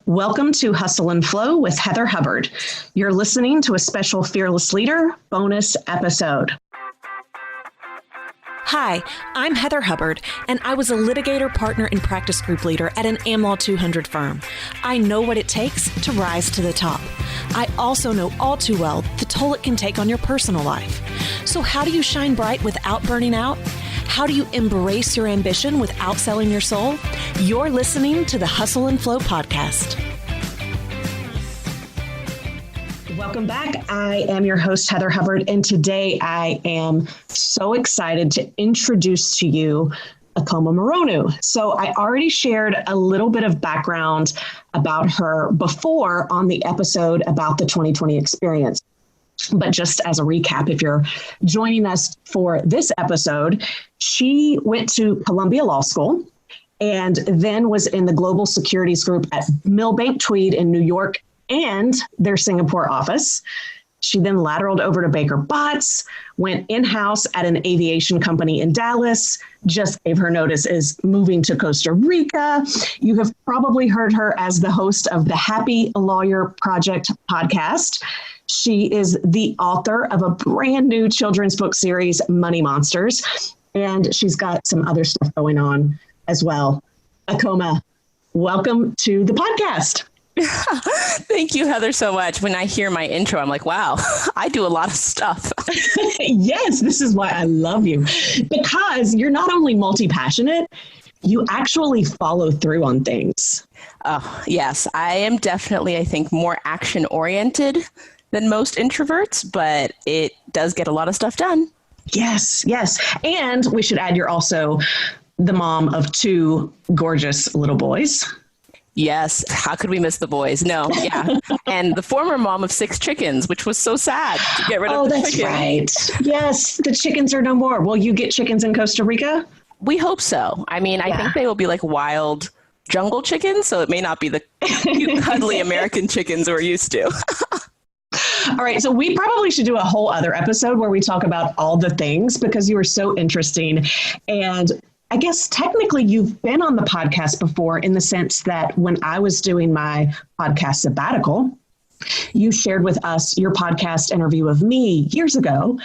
Welcome to Hustle and Flow with Heather Hubbard. You're listening to a special Fearless Leader bonus episode. Hi, I'm Heather Hubbard, and I was a litigator, partner, and practice group leader at an AmLaw 200 firm. I know what it takes to rise to the top. I also know all too well the toll it can take on your personal life. So how do you shine bright without burning out? How do you embrace your ambition without selling your soul? You're listening to the Hustle and Flow podcast. Welcome back. I am your host, Heather Hubbard, and today I am so excited to introduce to you Okeoma Moronu. So I already shared a little bit of background about her before on the episode about the 2020 experience. But just as a recap, if you're joining us for this episode, she went to Columbia Law School and then was in the Global Securities Group at Milbank Tweed in New York and their Singapore office. She then lateraled over to Baker Botts, went in-house at an aviation company in Dallas, just gave her notice is moving to Costa Rica. You have probably heard her as the host of the Happy Lawyer Project podcast. She is the author of a brand new children's book series, Money Monsters, and she's got some other stuff going on as well. Okeoma, welcome to the podcast. Thank you, Heather, so much. When I hear my intro, I'm like, wow, I do a lot of stuff. Yes, this is why I love you, because you're not only multi-passionate, you actually follow through on things. Oh, yes, I am definitely, I think, more action-oriented than most introverts, but it does get a lot of stuff done. Yes, yes. And we should add, you're also the mom of two gorgeous little boys. Yes. How could we miss the boys? No. Yeah. And the former mom of 6 chickens, which was so sad to get rid of the chickens. Oh, that's right. Yes. The chickens are no more. Will you get chickens in Costa Rica? We hope so. I mean, I think they will be like wild jungle chickens, so it may not be the cute, cuddly American chickens we're used to. All right. So we probably should do a whole other episode where we talk about all the things because you are so interesting. And I guess technically you've been on the podcast before in the sense that when I was doing my podcast sabbatical, you shared with us your podcast interview of me years ago,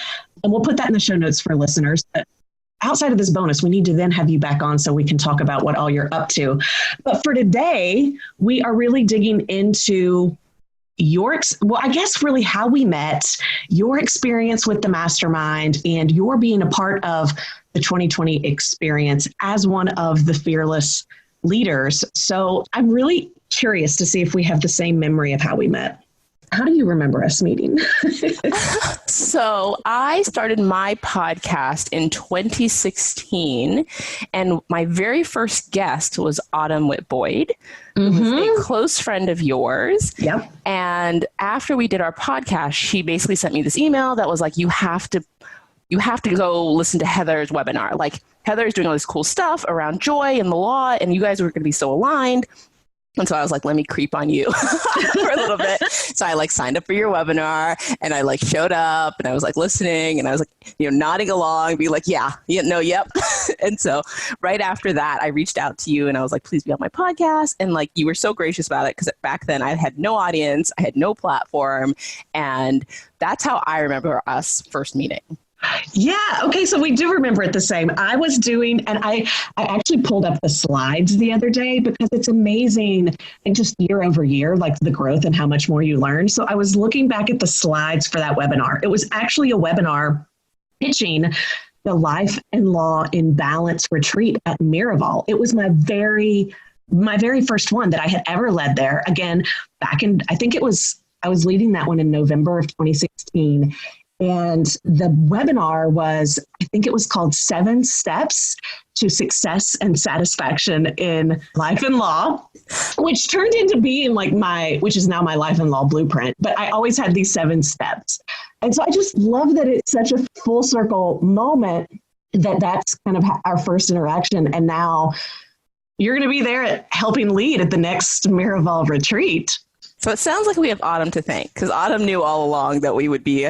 and we'll put that in the show notes for listeners. But outside of this bonus, we need to then have you back on so we can talk about what all you're up to. But for today, we are really digging into I guess really how we met, your experience with the mastermind, and your being a part of the 2020 experience as one of the fearless leaders. So I'm really curious to see if we have the same memory of how we met. How do you remember us meeting? So I started my podcast in 2016, and my very first guest was Autumn Whit-Boyd, who was a close friend of yours. Yep. And after we did our podcast, she basically sent me this email that was like, you have to go listen to Heather's webinar. Like, Heather's doing all this cool stuff around joy and the law, and you guys were going to be so aligned. And so I was like, let me creep on you for a little bit. So I signed up for your webinar, and I showed up, and I was listening, and I was nodding along, be like, yep. And so right after that, I reached out to you and I was like, please be on my podcast. And you were so gracious about it because back then I had no audience, I had no platform. And that's how I remember us first meeting. Yeah. Okay. So we do remember it the same. I was doing, and I actually pulled up the slides the other day because it's amazing, and just year over year, the growth and how much more you learn. So I was looking back at the slides for that webinar. It was actually a webinar pitching the Life and Law in Balance retreat at Miraval. It was my very first one that I had ever led there. Again, back in, I was leading that one in November of 2016. And the webinar was, I think it was called 7 Steps to Success and Satisfaction in Life and Law, which turned into being which is now my Life and Law blueprint. But I always had these 7 steps. And so I just love that it's such a full circle moment that's kind of our first interaction. And now you're going to be there helping lead at the next Miraval retreat. So it sounds like we have Autumn to thank, because Autumn knew all along that we would be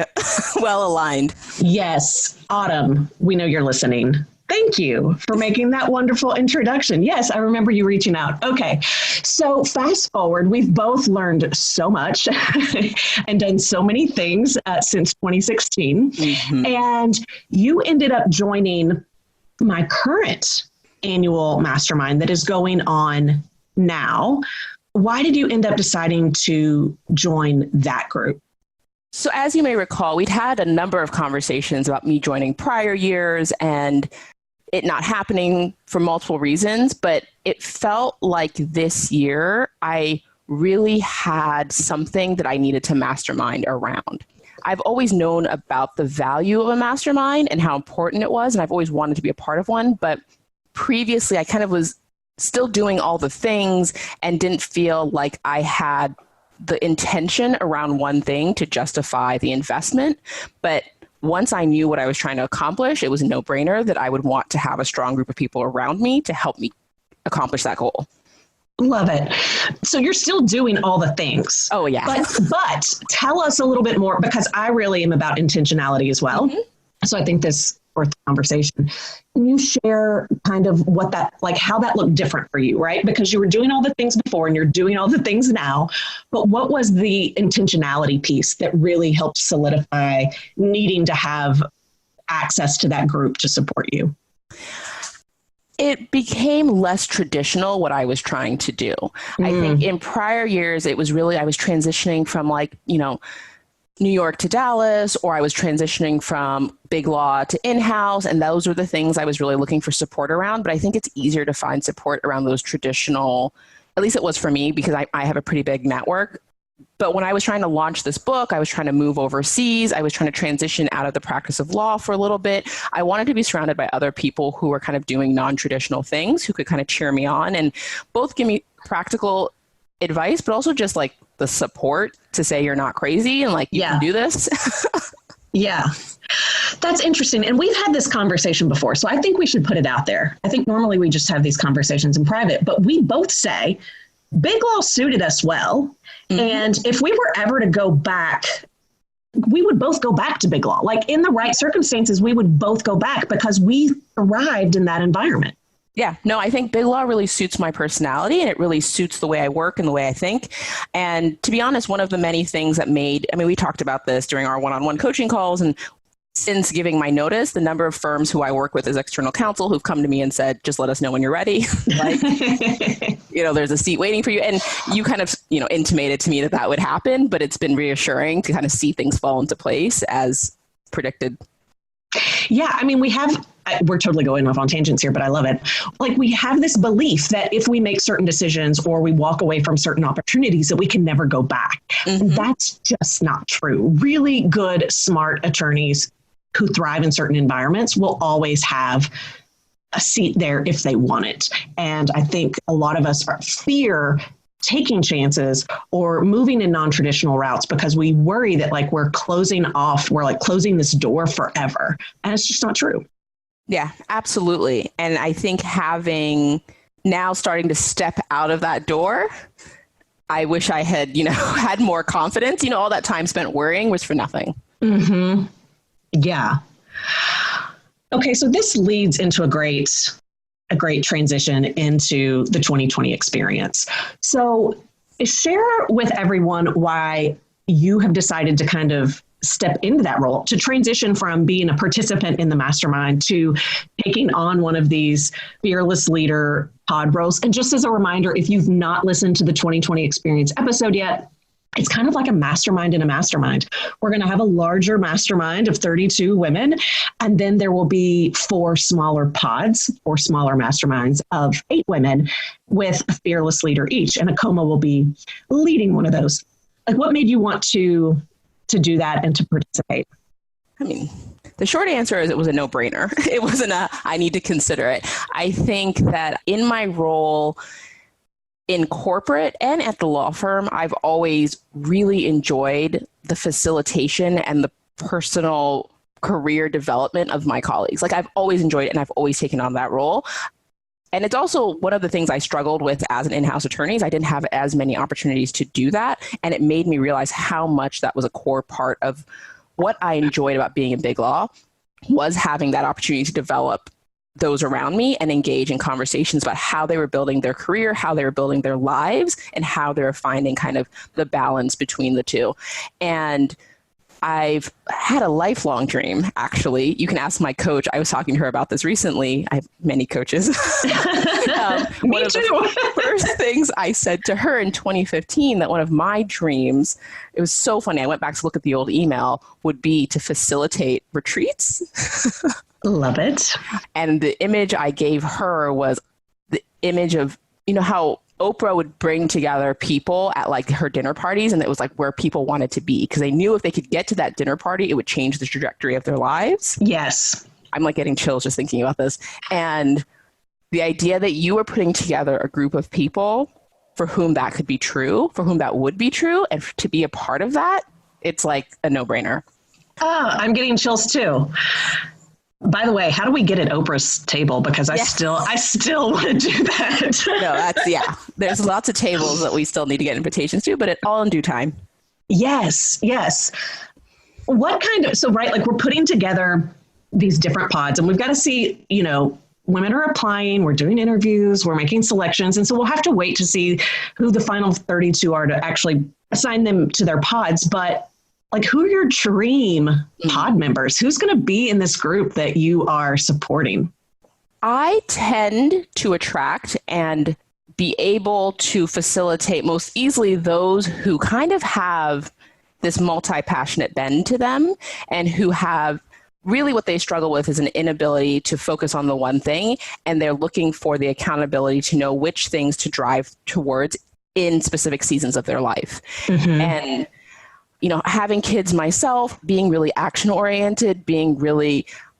well aligned. Yes, Autumn, we know you're listening. Thank you for making that wonderful introduction. Yes, I remember you reaching out. Okay, so fast forward, we've both learned so much and done so many things since 2016. And you ended up joining my current annual mastermind that is going on now. Why did you end up deciding to join that group? So as you may recall, we'd had a number of conversations about me joining prior years and it not happening for multiple reasons, but it felt like this year I really had something that I needed to mastermind around. I've always known about the value of a mastermind and how important it was, and I've always wanted to be a part of one, but previously I kind of was still doing all the things and didn't feel like I had the intention around one thing to justify the investment. But once I knew what I was trying to accomplish, it was a no-brainer that I would want to have a strong group of people around me to help me accomplish that goal. Love it. So you're still doing all the things. Oh, yeah. But tell us a little bit more, because I really am about intentionality as well. So I think this worth the conversation. Can you share kind of what that, like how that looked different for you, right? Because you were doing all the things before and you're doing all the things now, but what was the intentionality piece that really helped solidify needing to have access to that group to support you? It became less traditional what I was trying to do. I think in prior years, it was really, I was transitioning from New York to Dallas, or I was transitioning from big law to in-house. And those were the things I was really looking for support around. But I think it's easier to find support around those traditional, at least it was for me, because I have a pretty big network. But when I was trying to launch this book, I was trying to move overseas. I was trying to transition out of the practice of law for a little bit. I wanted to be surrounded by other people who were kind of doing non-traditional things, who could kind of cheer me on and both give me practical advice, but also just like the support to say you're not crazy and like you can do this. Yeah, that's interesting. And we've had this conversation before, so I think we should put it out there. I think normally we just have these conversations in private, but we both say big law suited us well. And if we were ever to go back, we would both go back to big law. Like in the right circumstances, we would both go back because we thrived in that environment. Yeah, no, I think big law really suits my personality and it really suits the way I work and the way I think. And to be honest, one of the many things that we talked about this during our one-on-one coaching calls, and since giving my notice, the number of firms who I work with as external counsel who've come to me and said, just let us know when you're ready. There's a seat waiting for you. And you kind of, intimated to me that would happen, but it's been reassuring to kind of see things fall into place as predicted. Yeah, we're totally going off on tangents here, but I love it. Like we have this belief that if we make certain decisions or we walk away from certain opportunities, that we can never go back. And that's just not true. Really good, smart attorneys who thrive in certain environments will always have a seat there if they want it. And I think a lot of us fear taking chances or moving in non-traditional routes because we worry that we're closing this door forever. And it's just not true. Yeah, absolutely. And I think starting to step out of that door, I wish I had, had more confidence. All that time spent worrying was for nothing. Yeah. Okay. So this leads into a great transition into the 2020 experience. So share with everyone why you have decided to kind of step into that role, to transition from being a participant in the mastermind to taking on one of these fearless leader pod roles. And just as a reminder, if you've not listened to the 2020 experience episode yet, it's kind of like a mastermind in a mastermind. We're going to have a larger mastermind of 32 women, and then there will be 4 smaller masterminds of 8 women with a fearless leader each. And Okeoma will be leading one of those. Like, what made you want to do that and to participate? The short answer is it was a no-brainer. It wasn't I need to consider it. I think that in my role in corporate and at the law firm, I've always really enjoyed the facilitation and the personal career development of my colleagues. I've always enjoyed it and I've always taken on that role. And it's also one of the things I struggled with as an in-house attorney is I didn't have as many opportunities to do that. And it made me realize how much that was a core part of what I enjoyed about being in big law, was having that opportunity to develop those around me and engage in conversations about how they were building their career, how they were building their lives, and how they're finding kind of the balance between the two. And I've had a lifelong dream, actually. You can ask my coach. I was talking to her about this recently. I have many coaches. Me too. The first things I said to her in 2015, that one of my dreams, it was so funny. I went back to look at the old email, would be to facilitate retreats. Love it. And the image I gave her was the image of, you know, how Oprah would bring together people at like her dinner parties, and it was like where people wanted to be because they knew if they could get to that dinner party, it would change the trajectory of their lives. Yes. I'm like getting chills just thinking about this. And the idea that you were putting together a group of people for whom that could be true, for whom that would be true, and to be a part of that, it's like a no-brainer. I'm getting chills too. By the way, how do we get at Oprah's table? Because I still want to do that. No, there's lots of tables that we still need to get invitations to, but all in due time. Yes. What kind of, like we're putting together these different pods and we've got to see, you know, women are applying, we're doing interviews, we're making selections. And so we'll have to wait to see who the final 32 are to actually assign them to their pods. But like, who are your dream pod members? Who's going to be in this group that you are supporting? I tend to attract and be able to facilitate most easily those who kind of have this multi-passionate bend to them and who have really what they struggle with is an inability to focus on the one thing. And they're looking for the accountability to know which things to drive towards in specific seasons of their life. Mm-hmm. And you know, having kids myself, being really action oriented,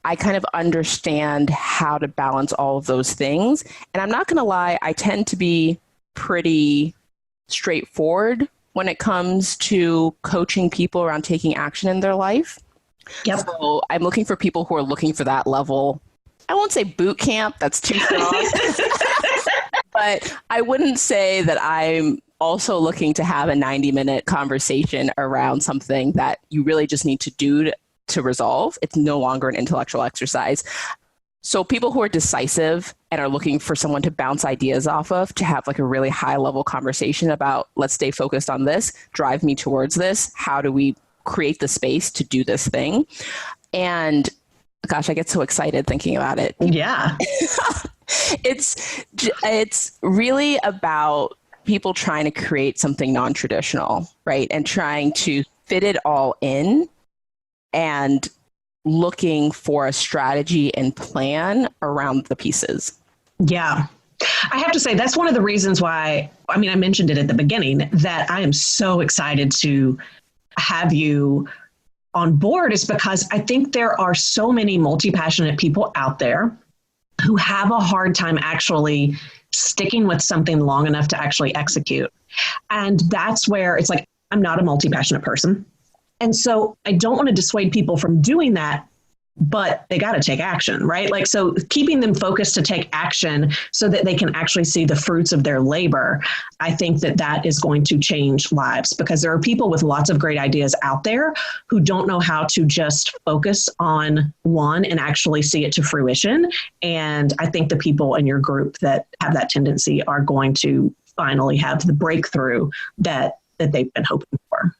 I kind of understand how to balance all of those things. And I'm not going to lie, I tend to be pretty straightforward when it comes to coaching people around taking action in their life. Yep. So I'm looking for people who are looking for that level. I won't say boot camp, that's too strong. But I wouldn't say that I'm also looking to have a 90-minute conversation around something that you really just need to do to resolve. It's no longer an intellectual exercise. So people who are decisive and are looking for someone to bounce ideas off of, to have like a really high-level conversation about, let's stay focused on this, drive me towards this, how do we create the space to do this thing? And gosh, I get so excited thinking about it. Yeah. It's really about people trying to create something non-traditional, right? And trying to fit it all in and looking for a strategy and plan around the pieces. Yeah. I have to say, that's one of the reasons why, I mentioned it at the beginning, that I am so excited to have you on board is because I think there are so many multi-passionate people out there who have a hard time actually sticking with something long enough to actually execute. And that's where it's like, I'm not a multi-passionate person. And so I don't want to dissuade people from doing that, but they got to take action, right? Like, so keeping them focused to take action so that they can actually see the fruits of their labor. I think that is going to change lives because there are people with lots of great ideas out there who don't know how to just focus on one and actually see it to fruition. And I think the people in your group that have that tendency are going to finally have the breakthrough that they've been hoping for.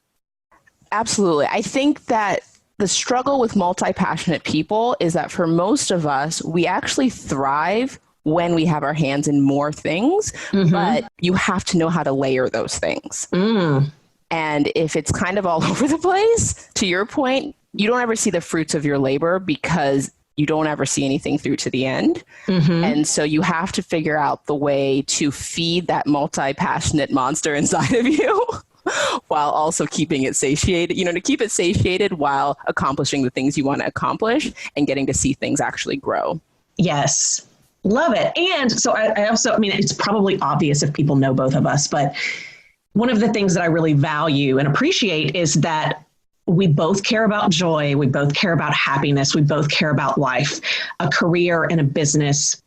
Absolutely. I think that the struggle with multi-passionate people is that for most of us, we actually thrive when we have our hands in more things, but you have to know how to layer those things. And if it's kind of all over the place, to your point, you don't ever see the fruits of your labor because you don't ever see anything through to the end. And so you have to figure out the way to feed that multi-passionate monster inside of you while also keeping it satiated, to keep it satiated while accomplishing the things you want to accomplish and getting to see things actually grow. Yes. Love it. And so I also, it's probably obvious if people know both of us, but one of the things that I really value and appreciate is that we both care about joy. We both care about happiness. We both care about life. A career and a business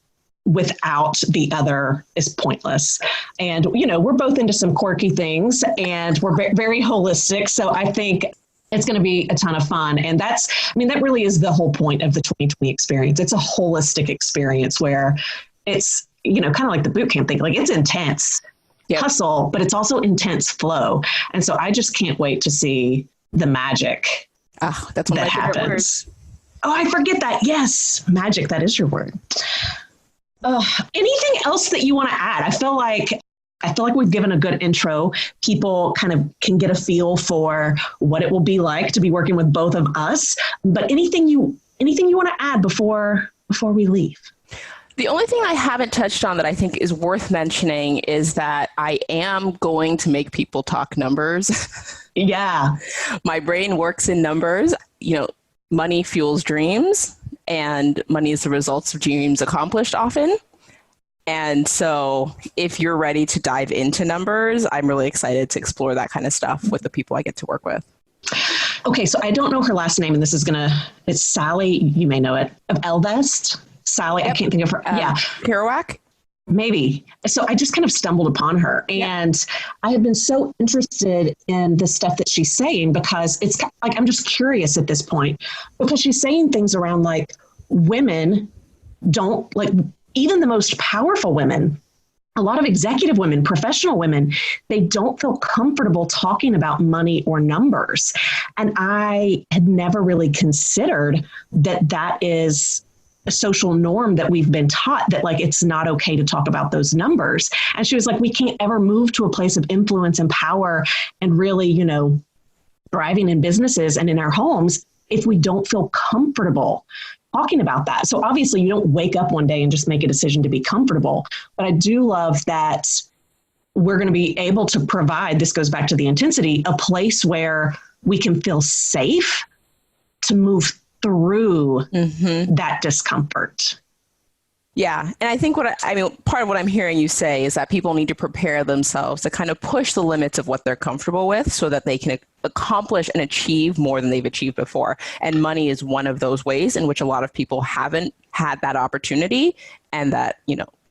without the other is pointless. And, we're both into some quirky things and we're very holistic. So I think It's going to be a ton of fun. And that really is the whole point of the 2020 experience. It's a holistic experience where it's, kind of like the boot camp thing. Like, it's intense hustle, but it's also intense flow. And so I just can't wait to see the magic. Oh, that's one of my favorite words. Oh, I forget that. Yes. Magic. That is your word. Anything else that you want to add? I feel like we've given a good intro. People kind of can get a feel for what it will be like to be working with both of us. But anything you want to add before we leave? The only thing I haven't touched on that I think is worth mentioning is that I am going to make people talk numbers. Yeah. My brain works in numbers. Money fuels dreams, and money is the results of dreams accomplished often. And so if you're ready to dive into numbers, I'm really excited to explore that kind of stuff with the people I get to work with. Okay, so I don't know her last name, and it's Sally, you may know it, of Elvest. Sally, yep. I can't think of her. Kerouac? Maybe. So I just kind of stumbled upon her, and I have been so interested in the stuff that she's saying, because it's like, I'm just curious at this point, because she's saying things around like women don't, like, even the most powerful women, a lot of executive women, professional women, they don't feel comfortable talking about money or numbers. And I had never really considered that is a social norm that we've been taught, that like, it's not okay to talk about those numbers. And she was like, we can't ever move to a place of influence and power and really, thriving in businesses and in our homes if we don't feel comfortable talking about that. So obviously you don't wake up one day and just make a decision to be comfortable. But I do love that we're going to be able to provide, this goes back to the intensity, a place where we can feel safe to move through that discomfort. Yeah. And I think part of what I'm hearing you say is that people need to prepare themselves to kind of push the limits of what they're comfortable with so that they can accomplish and achieve more than they've achieved before. And money is one of those ways in which a lot of people haven't had that opportunity, and that,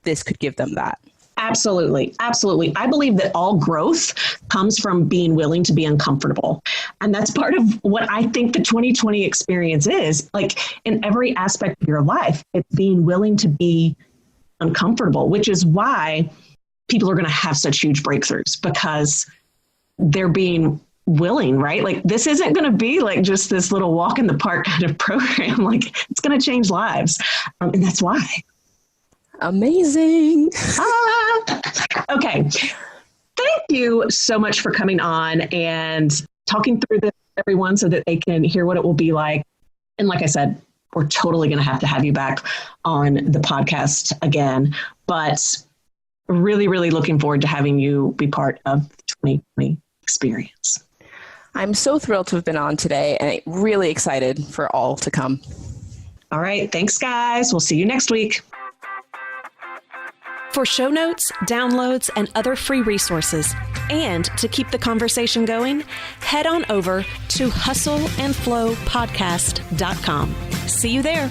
this could give them that. Absolutely. Absolutely. I believe that all growth comes from being willing to be uncomfortable. And that's part of what I think the 2020 experience is. Like, in every aspect of your life, it's being willing to be uncomfortable, which is why people are going to have such huge breakthroughs, because they're being willing, right? Like, this isn't going to be like just this little walk in the park kind of program. Like, it's going to change lives. And that's why. Amazing. Okay. Thank you so much for coming on and talking through this with everyone so that they can hear what it will be like. And like I said, we're totally going to have you back on the podcast again, but really, really looking forward to having you be part of the 2020 experience. I'm so thrilled to have been on today, and really excited for all to come. All right. Thanks, guys. We'll see you next week. For show notes, downloads, and other free resources, and to keep the conversation going, head on over to hustleandflowpodcast.com. See you there.